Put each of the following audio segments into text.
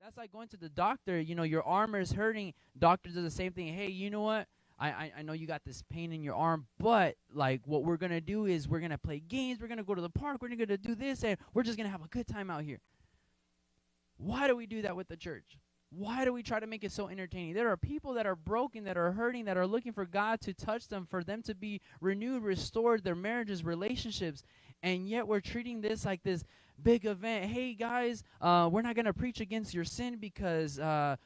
That's like going to the doctor. Your arm is hurting. Doctor does the same thing. Hey, you know what? I know you got this pain in your arm, but like what we're gonna do is we're gonna play games. We're gonna go to the park. We're gonna do this, and we're just gonna have a good time out here. Why do we do that with the church? Why do we try to make it so entertaining? There are people that are broken, that are hurting, that are looking for God to touch them, for them to be renewed, restored, their marriages, relationships, and yet we're treating this like this big event. Hey guys, we're not gonna preach against your sin because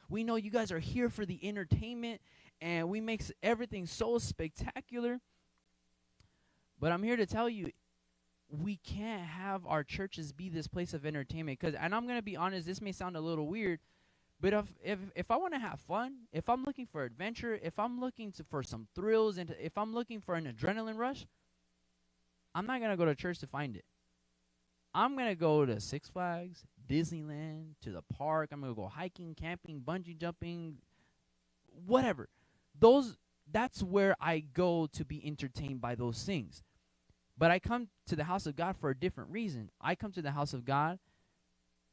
we know you guys are here for the entertainment, and we make everything so spectacular. But I'm here to tell you, we can't have our churches be this place of entertainment. And I'm gonna be honest, this may sound a little weird, but if I want to have fun, if I'm looking for adventure, if I'm looking for some thrills, and if I'm looking for an adrenaline rush, I'm not gonna go to church to find it. I'm gonna go to Six Flags, Disneyland, to the park. I'm gonna go hiking, camping, bungee jumping, whatever. That's where I go to be entertained by those things. But I come to the house of God for a different reason. I come to the house of God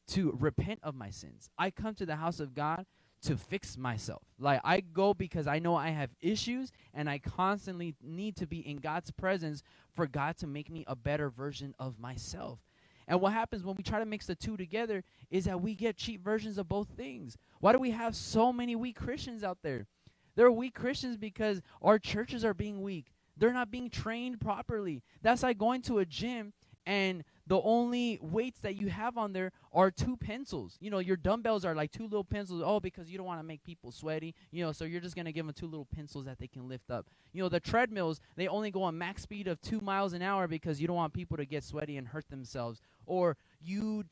to repent of my sins. I come to the house of God to fix myself. Like, I go because I know I have issues, and I constantly need to be in God's presence for God to make me a better version of myself. And what happens when we try to mix the two together is that we get cheap versions of both things. Why do we have so many weak Christians out there? They're weak Christians because our churches are being weak. They're not being trained properly. That's like going to a gym and the only weights that you have on there are 2 pencils. Your dumbbells are like 2 little pencils. Oh, because you don't want to make people sweaty. So you're just going to give them 2 little pencils that they can lift up. The treadmills, they only go on max speed of 2 miles an hour because you don't want people to get sweaty and hurt themselves. Or you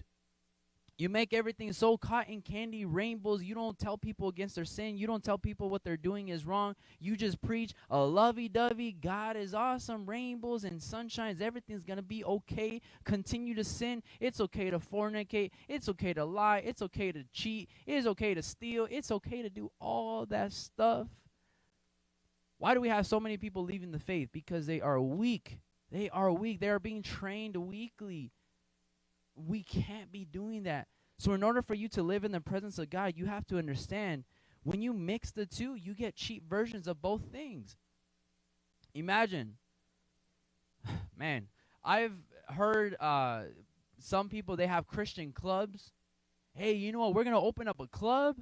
make everything so cotton candy, rainbows. You don't tell people against their sin. You don't tell people what they're doing is wrong. You just preach a lovey-dovey, God is awesome, rainbows and sunshines. Everything's going to be okay. Continue to sin. It's okay to fornicate. It's okay to lie. It's okay to cheat. It's okay to steal. It's okay to do all that stuff. Why do we have so many people leaving the faith? Because they are weak. They are weak. They are being trained weakly. We can't be doing that. So in order for you to live in the presence of God, you have to understand, when you mix the two, you get cheap versions of both things. Imagine, man, I've heard some people, they have Christian clubs. Hey, you know what? We're going to open up a club.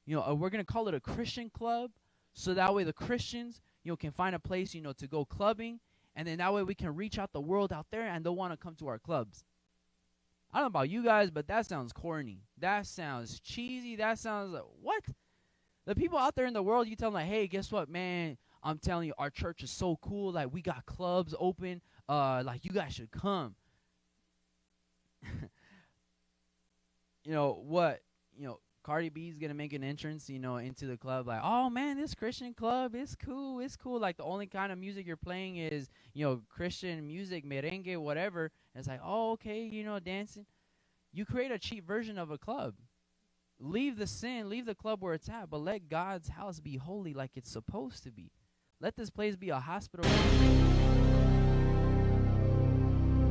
We're going to call it a Christian club. So that way the Christians, can find a place, to go clubbing. And then that way we can reach out the world out there, and they'll want to come to our clubs. I don't know about you guys, but that sounds corny. That sounds cheesy. That sounds like, what? The people out there in the world, you tell them, like, hey, guess what, man? I'm telling you, our church is so cool. Like, we got clubs open. Like, you guys should come. What? Cardi B is going to make an entrance, into the club. Like, oh, man, this Christian club, it's cool. It's cool. Like, the only kind of music you're playing is, Christian music, merengue, whatever. And it's like, oh, okay, dancing. You create a cheap version of a club. Leave the sin, leave the club where it's at, but let God's house be holy like it's supposed to be. Let this place be a hospital.